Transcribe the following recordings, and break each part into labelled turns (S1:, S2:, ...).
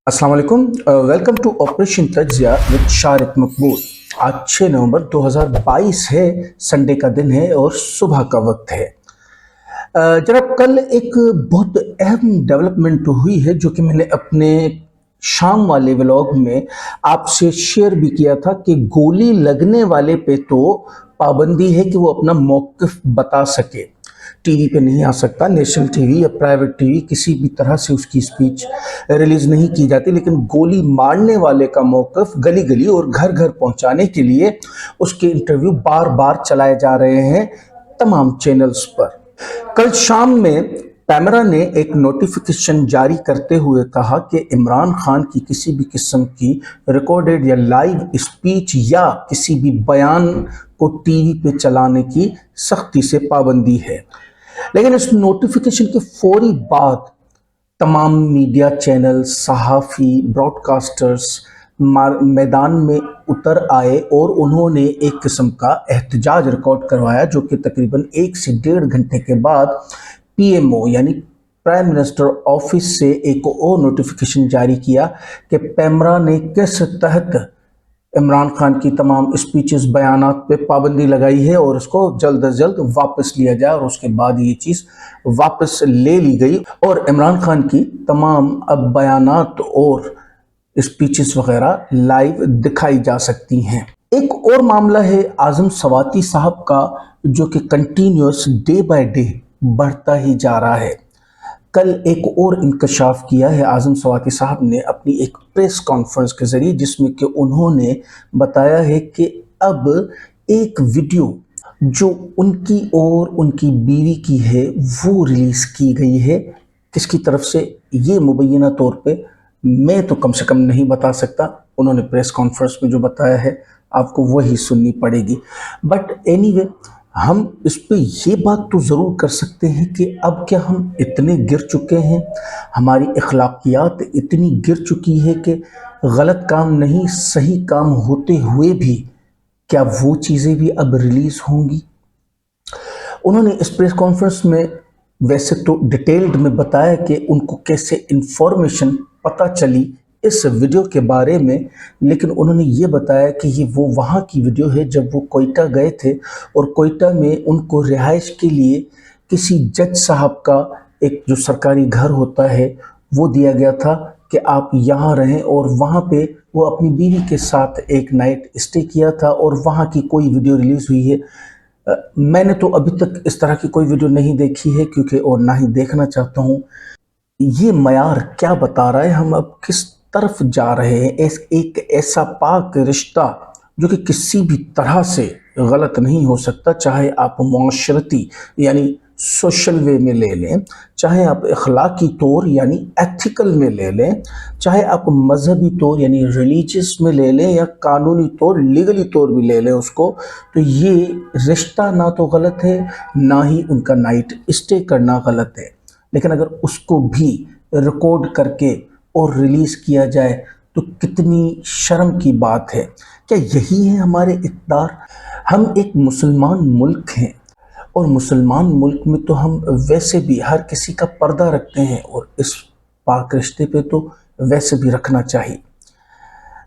S1: अस्सलाम वालेकुम। Welcome to operation Tajziya with Shariq Maqbool. आज 6 नवंबर 2022 है, संडे का दिन है और सुबह का वक्त है। जनाब, कल एक बहुत अहम डेवलपमेंट हुई है जो कि मैंने अपने शाम वाले व्लॉग में आपसे शेयर भी किया था कि गोली लगने वाले पे तो पाबंदी है कि वो अपना मौक़िफ़ बता सके। टीवी पे नहीं आ सकता, नेशनल टीवी या प्राइवेट टीवी किसी भी तरह से उसकी स्पीच रिलीज नहीं की जाती, लेकिन गोली मारने वाले का मौक़िफ़ गली गली और घर घर पहुंचाने के लिए उसके इंटरव्यू बार बार चलाए जा रहे हैं तमाम चैनल्स पर। कल शाम में पैमरा ने एक नोटिफिकेशन जारी करते हुए कहा कि इमरान खान की किसी भी किस्म की रिकॉर्डेड या लाइव स्पीच या किसी भी बयान को टीवी पे चलाने की सख्ती से पाबंदी है। लेकिन इस नोटिफिकेशन के फौरी बाद तमाम मीडिया चैनल, सहाफ़ी, ब्रॉडकास्टर्स मैदान में उतर आए और उन्होंने एक किस्म का एहतजाज रिकॉर्ड करवाया, जो कि तकरीबन 1 से 1.5 घंटे के बाद पीएमओ यानी प्राइम मिनिस्टर ऑफिस से एक और नोटिफिकेशन जारी किया कि पैमरा ने किस तहत इमरान खान की तमाम स्पीचेस, बयानात पे पाबंदी लगाई है और उसको जल्द अज जल्द वापस लिया जाए। और उसके बाद ये चीज़ वापस ले ली गई और इमरान खान की तमाम अब बयानात और स्पीचेस वगैरह लाइव दिखाई जा सकती हैं। एक और मामला है आज़म सवाती साहब का, जो कि कंटिन्यूस डे बाय डे बढ़ता ही जा रहा है। कल एक और इंकशाफ किया है आज़म सवाती साहब ने अपनी एक प्रेस कॉन्फ्रेंस के ज़रिए, जिसमें कि उन्होंने बताया है कि अब एक वीडियो जो उनकी और उनकी बीवी की है वो रिलीज़ की गई है। किसकी तरफ से, ये मुबैना तौर पे मैं तो कम से कम नहीं बता सकता। उन्होंने प्रेस कॉन्फ्रेंस में जो बताया है आपको वही सुननी पड़ेगी। बट एनीवे, हम इस पे ये बात तो ज़रूर कर सकते हैं कि अब क्या हम इतने गिर चुके हैं, हमारी अखलाकियात इतनी गिर चुकी है कि गलत काम नहीं सही काम होते हुए भी क्या वो चीज़ें भी अब रिलीज़ होंगी। उन्होंने इस प्रेस कॉन्फ्रेंस में वैसे तो डिटेल्ड में बताया कि उनको कैसे इंफॉर्मेशन पता चली इस वीडियो के बारे में, लेकिन उन्होंने ये बताया कि ये वो वहाँ की वीडियो है जब वो कोयटा गए थे और कोयटा में उनको रिहाइश के लिए किसी जज साहब का एक जो सरकारी घर होता है वो दिया गया था कि आप यहाँ रहें, और वहाँ पे वो अपनी बीवी के साथ एक नाइट स्टे किया था और वहाँ की कोई वीडियो रिलीज़ हुई है। मैंने तो अभी तक इस तरह की कोई वीडियो नहीं देखी है क्योंकि और ना ही देखना चाहता हूँ। ये मयार क्या बता रहा है, हम अब किस तरफ जा रहे हैं। एक ऐसा पाक रिश्ता जो कि किसी भी तरह से गलत नहीं हो सकता, चाहे आप मुआशरती यानी सोशल वे में ले लें, चाहे आप अखलाकी तौर यानी एथिकल में ले लें, चाहे आप मजहबी तौर यानी रिलीजियस में ले लें, या कानूनी तौर लीगली तौर भी ले लें उसको, तो ये रिश्ता ना तो गलत है ना ही उनका नाइट स्टे करना गलत है। लेकिन अगर उसको भी रिकॉर्ड करके और रिलीज़ किया जाए तो कितनी शर्म की बात है। क्या यही है हमारे इक़्तिदार? हम एक मुसलमान मुल्क हैं और मुसलमान मुल्क में तो हम वैसे भी हर किसी का पर्दा रखते हैं और इस पाक रिश्ते पे तो वैसे भी रखना चाहिए।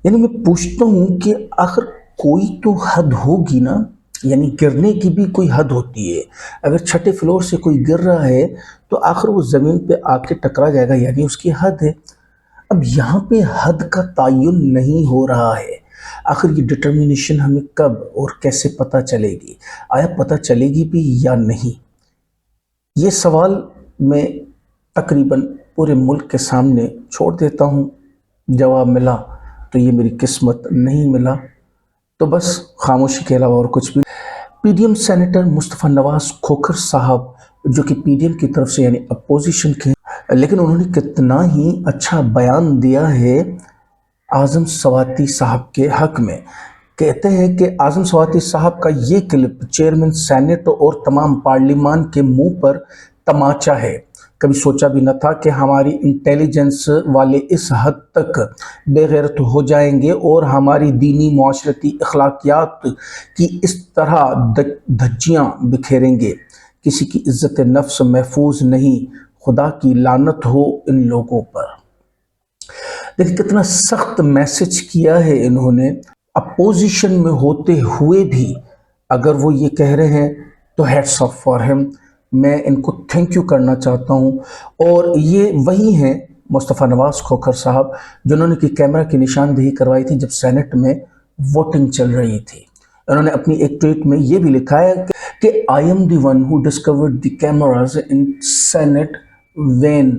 S1: यानी मैं पूछता हूँ कि आखिर कोई तो हद होगी ना, यानी गिरने की भी कोई हद होती है। अगर 6ठे फ्लोर से कोई गिर रहा है तो आखिर वो ज़मीन पे आके टकरा जाएगा, यानी उसकी हद है। अब यहाँ पे हद का तयन नहीं हो रहा है। आखिर ये डिटर्मिनेशन हमें कब और कैसे पता चलेगी, आया पता चलेगी भी या नहीं, ये सवाल मैं तकरीबन पूरे मुल्क के सामने छोड़ देता हूँ। जवाब मिला तो ये मेरी किस्मत, नहीं मिला तो बस खामोशी के अलावा और कुछ भी। पीडीएम सेनेटर मुस्तफ़ा नवाज खोखर साहब, जो कि पीडीएम की तरफ से यानी अपोजिशन के, लेकिन उन्होंने कितना ही अच्छा बयान दिया है आज़म सवाती साहब के हक में। कहते हैं कि आज़म सवाती साहब का ये क्लिप चेयरमैन सेनेट और तमाम पार्लिमान के मुंह पर तमाचा है। कभी सोचा भी न था कि हमारी इंटेलिजेंस वाले इस हद तक बेगैरत हो जाएंगे और हमारी दीनी मुआशरती अखलाकियात की इस तरह धज्जियाँ बिखेरेंगे। किसी की इज्जत नफ्स महफूज नहीं, खुदा की लानत हो इन लोगों पर। لیکن کتنا سخت میسج کیا ہے انہوں نے اپوزیشن میں ہوتے ہوئے بھی. اگر وہ یہ کہہ رہے ہیں تو ہیٹس آف فار ہم، میں ان کو تھینک یو کرنا چاہتا ہوں. اور یہ وہی ہیں مصطفیٰ نواز کھوکھر صاحب جنہوں نے کہ کیمرہ کی نشاندہی کروائی تھی جب سینٹ میں ووٹنگ چل رہی تھی. انہوں نے اپنی ایک ٹویٹ میں یہ بھی لکھا ہے کہ I am the one who discovered the cameras in cent when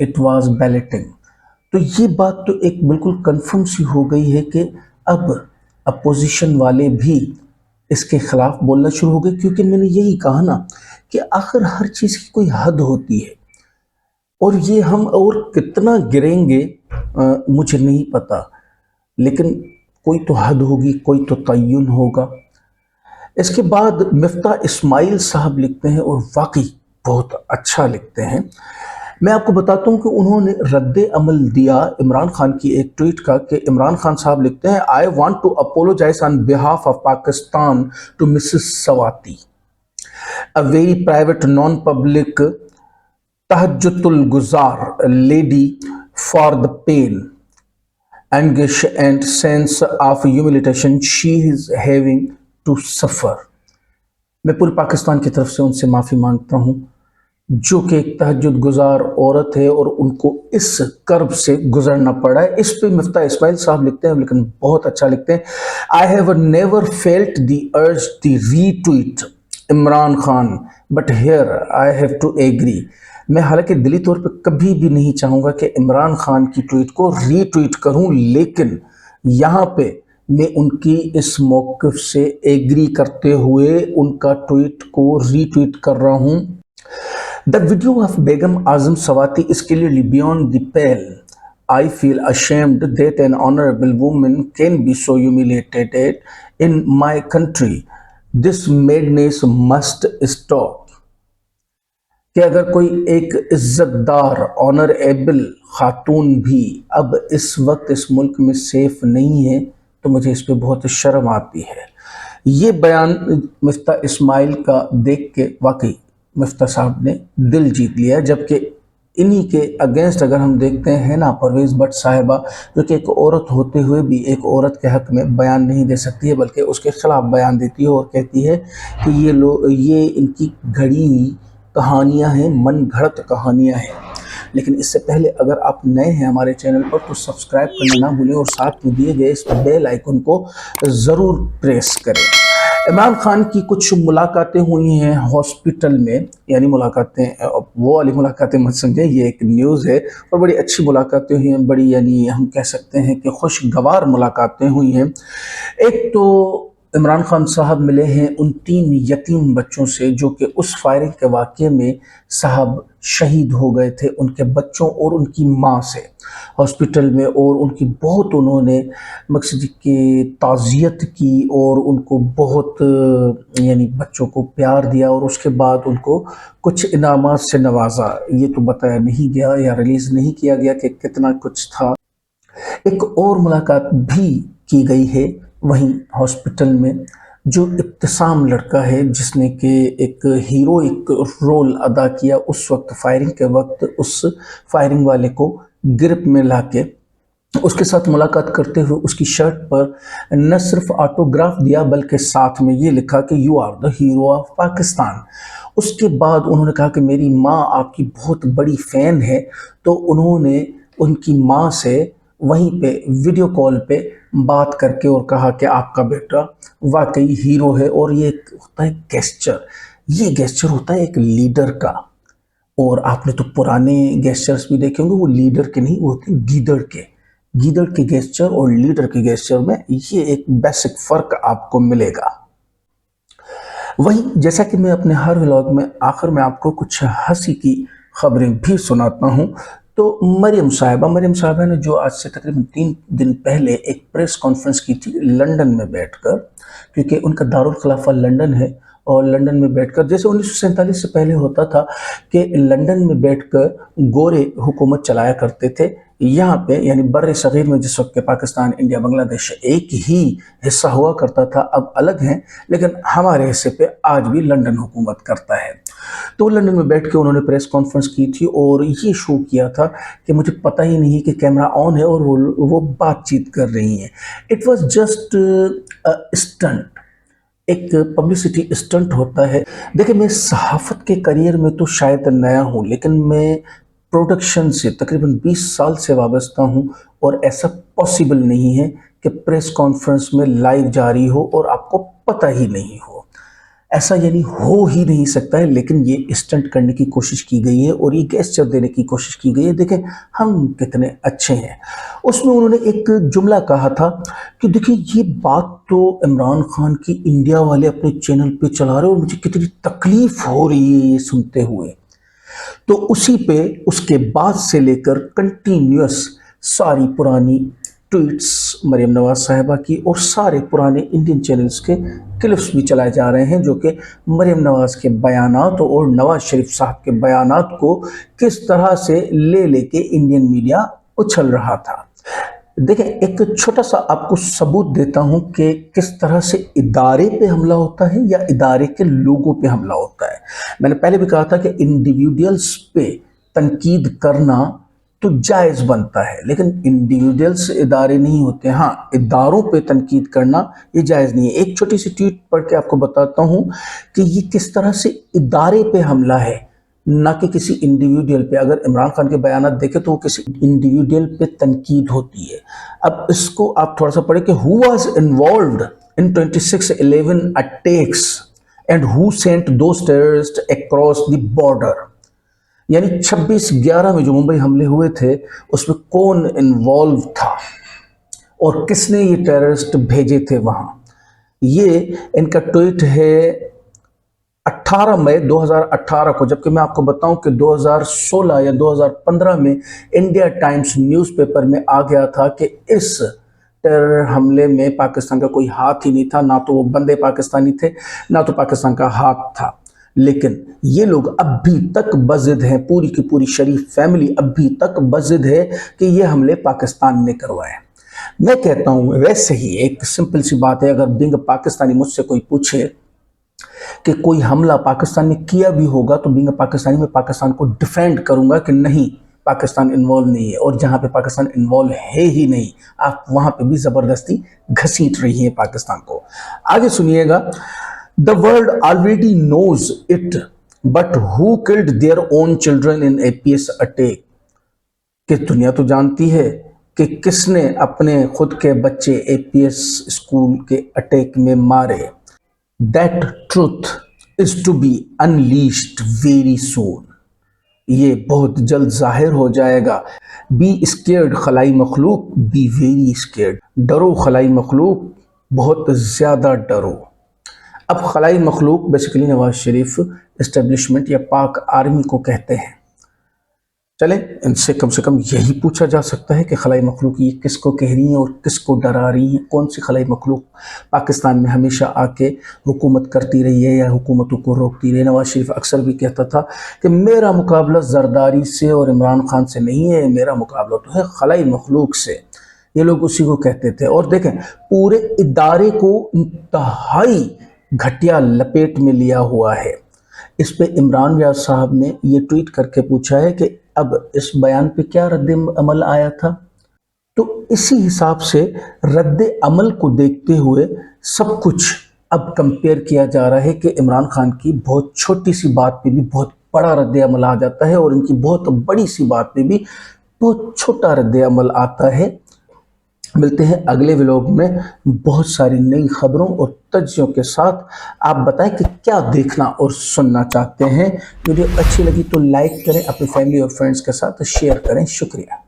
S1: it was belting. تو یہ بات تو ایک بالکل کنفرم سی ہو گئی ہے کہ اب اپوزیشن والے بھی اس کے خلاف بولنا شروع ہو گئے، کیونکہ میں نے یہی کہا نا کہ آخر ہر چیز کی کوئی حد ہوتی ہے، اور یہ ہم اور کتنا گریں گے مجھے نہیں پتا، لیکن کوئی تو حد ہوگی، کوئی تو تعین ہوگا. اس کے بعد مفتاح اسماعیل صاحب لکھتے ہیں اور واقعی بہت اچھا لکھتے ہیں. میں آپ کو بتاتا ہوں کہ انہوں نے رد عمل دیا عمران خان کی ایک ٹویٹ کا، کہ عمران خان صاحب لکھتے ہیں I want to apologize on behalf of Pakistan to Mrs. Sawati, a very private non-public tahajjudul guzar lady, for the pain, anguish and sense of humiliation she is having to suffer. میں پورے پاکستان کی طرف سے ان سے معافی مانگتا ہوں جو کہ ایک تہجد گزار عورت ہے اور ان کو اس کرب سے گزرنا پڑا ہے. اس پہ مفتاح اسماعیل صاحب لکھتے ہیں لیکن بہت اچھا لکھتے ہیں. I have never felt the urge to retweet Imran Khan but here I have to agree. میں حالانکہ دلی طور پہ کبھی بھی نہیں چاہوں گا کہ عمران خان کی ٹویٹ کو ری ٹویٹ کروں، لیکن یہاں پہ میں ان کی اس موقف سے ایگری کرتے ہوئے ان کا ٹویٹ کو ری ٹویٹ کر رہا ہوں. The video of Begum Azam Sawati is clearly beyond the pale. I feel ashamed that an honorable woman can be so humiliated in my country. This madness must stop. کہ اگر کوئی ایک عزت دار آنریبل خاتون بھی اب اس وقت اس ملک میں سیف نہیں ہے تو مجھے اس پہ بہت شرم آتی ہے. یہ بیان مفتاح اسماعیل کا دیکھ کے واقعی مفتاح صاحب نے دل جیت لیا، جبکہ انہی کے اگینسٹ اگر ہم دیکھتے ہیں نا پرویز بٹ صاحبہ، جو کہ ایک عورت ہوتے ہوئے بھی ایک عورت کے حق میں بیان نہیں دے سکتی ہے بلکہ اس کے خلاف بیان دیتی ہے اور کہتی ہے کہ یہ ان کی گھڑی ہوئی کہانیاں ہیں، من گھڑت کہانیاں ہیں. لیکن اس سے پہلے اگر آپ نئے ہیں ہمارے چینل پر تو سبسکرائب کرنا نہ بھولیں اور ساتھ میں دیے گئے اس بیل آئیکن کو ضرور پریس کریں. عمران خان کی کچھ ملاقاتیں ہوئی ہیں ہاسپٹل میں، یعنی ملاقاتیں وہ والی ملاقاتیں مت سمجھیں، یہ ایک نیوز ہے، اور بڑی اچھی ملاقاتیں ہوئی ہیں، بڑی یعنی ہم کہہ سکتے ہیں کہ خوشگوار ملاقاتیں ہوئی ہیں. ایک تو عمران خان صاحب ملے ہیں ان 3 یتیم بچوں سے جو کہ اس فائرنگ کے واقعے میں صاحب شہید ہو گئے تھے، ان کے بچوں اور ان کی ماں سے ہاسپٹل میں، اور ان کی بہت انہوں نے مقصد کہ تعزیت کی اور ان کو بہت یعنی بچوں کو پیار دیا، اور اس کے بعد ان کو کچھ انعامات سے نوازا. یہ تو بتایا نہیں گیا یا ریلیز نہیں کیا گیا کہ کتنا کچھ تھا. ایک اور ملاقات بھی کی گئی ہے وہیں ہاسپٹل میں، جو ابتسام لڑکا ہے جس نے کہ ایک ہیروئک رول ادا کیا اس وقت فائرنگ کے وقت، اس فائرنگ والے کو گرپ میں لا کے اس کے ساتھ ملاقات کرتے ہوئے اس کی شرٹ پر نہ صرف آٹوگراف دیا بلکہ ساتھ میں یہ لکھا کہ you are the hero of Pakistan. اس کے بعد انہوں نے کہا کہ میری ماں آپ کی بہت بڑی فین ہے، تو انہوں نے ان کی ماں سے وہیں پہ ویڈیو کال پہ بات کر کے اور کہا کہ آپ کا بیٹا واقعی ہیرو ہے. اور یہ ہوتا ہے گیسچر، یہ گیسچر ہوتا ہے ایک لیڈر کا، اور آپ نے تو پرانے گیسچرز بھی دیکھیں گے، وہ لیڈر کے نہیں، وہ ہوتے ہیں گیدڑ کے گیسچر اور لیڈر کے گیسچر میں یہ ایک بیسک فرق آپ کو ملے گا. وہی جیسا کہ میں اپنے ہر ولاگ میں آخر میں آپ کو کچھ ہنسی کی خبریں بھی سناتا ہوں، تو مریم صاحبہ نے جو آج سے تقریباً 3 دن پہلے ایک پریس کانفرنس کی تھی لندن میں بیٹھ کر، کیونکہ ان کا دارالخلافہ لندن ہے، اور لندن میں بیٹھ کر جیسے 1947 سے پہلے ہوتا تھا کہ لندن میں بیٹھ کر گورے حکومت چلایا کرتے تھے. یہاں پہ یعنی بر صغیر میں جس وقت کہ پاکستان، انڈیا، بنگلہ دیش ایک ہی حصہ ہوا کرتا تھا، اب الگ ہیں، لیکن ہمارے حصے پہ آج بھی لندن حکومت کرتا ہے. तो लंदन में बैठ के उन्होंने प्रेस कॉन्फ्रेंस की थी और ये शो किया था कि मुझे पता ही नहीं कि कैमरा ऑन है और वो बातचीत कर रही हैं। इट वॉज जस्ट स्टंट, एक पब्लिसिटी स्टंट होता है। देखिए, मैं सहाफ़त के करियर में तो शायद नया हूँ, लेकिन मैं प्रोडक्शन से तकरीबन 20 साल से वाबस्ता हूँ और ऐसा पॉसिबल नहीं है कि प्रेस कॉन्फ्रेंस में लाइव जारी हो और आपको पता ही नहीं हो। ऐसा यानी हो ही नहीं सकता है, लेकिन ये स्टंट करने की कोशिश की गई है और ये गेस्चर देने की कोशिश की गई है। देखें हम कितने अच्छे हैं। उसमें उन्होंने एक जुमला कहा था कि देखिए ये बात तो इमरान खान की इंडिया वाले अपने चैनल पे चला रहे हैं और मुझे कितनी तकलीफ हो रही है ये सुनते हुए। तो उसी पे उसके बाद से लेकर कंटिन्यूअस सारी पुरानी ट्वीट्स मरियम नवाज साहिबा की और सारे पुराने इंडियन चैनल्स के क्लिप्स भी चलाए जा रहे हैं, जो कि मरियम नवाज के बयानात और नवाज शरीफ साहब के बयानात को किस तरह से ले लेके इंडियन मीडिया उछल रहा था। देखें, एक छोटा सा आपको सबूत देता हूं कि किस तरह से इदारे पे हमला होता है या इदारे के लोगों पे हमला होता है। मैंने पहले भी कहा था कि इंडिविजुअल्स पे तनकीद करना तो जायज़ बनता है, लेकिन इंडिविजुअल्स इदारे नहीं होते। हाँ, इदारों पे तनकीद करना ये जायज़ नहीं है। एक छोटी सी ट्वीट पढ़ के आपको बताता हूँ कि ये किस तरह से इदारे पे हमला है, ना कि किसी इंडिविजुअल पे। अगर इमरान खान के बयान देखें तो वो किसी इंडिविजुअल पे तनकीद होती है। अब इसको आप थोड़ा सा पढ़े कि who was involved in 26/11 attacks and who sent those terrorist across the border. यानी 26/11 में जो मुंबई हमले हुए थे उसमें कौन इन्वॉल्व था और किसने ये टेररिस्ट भेजे थे वहां। ये इनका ट्वीट है 18 मई 2018 को, जबकि मैं आपको बताऊं कि 2016 या 2015 में इंडिया टाइम्स न्यूज़पेपर में आ गया था कि इस टेरर हमले में पाकिस्तान का कोई हाथ ही नहीं था। ना तो वो बंदे पाकिस्तानी थे, ना तो पाकिस्तान का हाथ था। लेकिन ये लोग अभी तक बज़िद हैं, पूरी की पूरी शरीफ फैमिली अभी तक बज़िद है कि ये हमले पाकिस्तान ने करवाए। मैं कहता हूँ वैसे ही एक सिंपल सी बात है, अगर बिंग पाकिस्तानी मुझसे कोई पूछे कि कोई हमला पाकिस्तान ने किया भी होगा तो बिंग पाकिस्तानी में पाकिस्तान को डिफेंड करूंगा कि नहीं, पाकिस्तान इन्वॉल्व नहीं है। और जहां पे पाकिस्तान इन्वॉल्व है ही नहीं, आप वहां पे भी ज़बरदस्ती घसीट रही है पाकिस्तान को। आगे सुनिएगा, The world already knows it, but who killed their own children in APS attack? कि दुनिया तो जानती है कि किसने अपने खुद के बच्चे APS स्कूल के अटैक में मारे। That truth is to be unleashed very soon. ये बहुत जल्द जाहिर हो जाएगा। Be scared खलाई मखलूक, be very scared. डरो खलाई मखलूक, बहुत ज़्यादा डरो। अब खलाई मखलूक बेसिकली नवाज शरीफ इस्टेब्लिशमेंट या पाक आर्मी को कहते हैं। चले, इनसे कम से कम यही पूछा जा सकता है कि खलाई मखलूक ये किसको कह रही हैं और किसको डरा रही हैं। कौन सी खलाई मखलूक पाकिस्तान में हमेशा आके हुकूमत करती रही है या हुकूमतों को रोकती रही। नवाज शरीफ अक्सर भी कहता था कि मेरा मुकाबला जरदारी से और इमरान खान से नहीं है, मेरा मुकाबला तो है खलाई मखलूक से। ये लोग उसी को कहते थे। और देखें, पूरे इदारे को इंतहाई घटिया लपेट में लिया हुआ है। इस पे इमरान रियाज साहब ने ये ट्वीट करके पूछा है कि अब इस बयान पे क्या रद्द अमल आया था। तो इसी हिसाब से रद्द अमल को देखते हुए सब कुछ अब कंपेयर किया जा रहा है कि इमरान खान की बहुत छोटी सी बात पे भी बहुत बड़ा रद्द अमल आ जाता है और इनकी बहुत बड़ी सी बात पे भी बहुत छोटा रद्द अमल आता है। मिलते हैं अगले व्लॉग में बहुत सारी नई खबरों और तज्जियों के साथ। आप बताएं कि क्या देखना और सुनना चाहते हैं। वीडियो अच्छी लगी तो लाइक करें, अपनी फैमिली और फ्रेंड्स के साथ शेयर करें। शुक्रिया।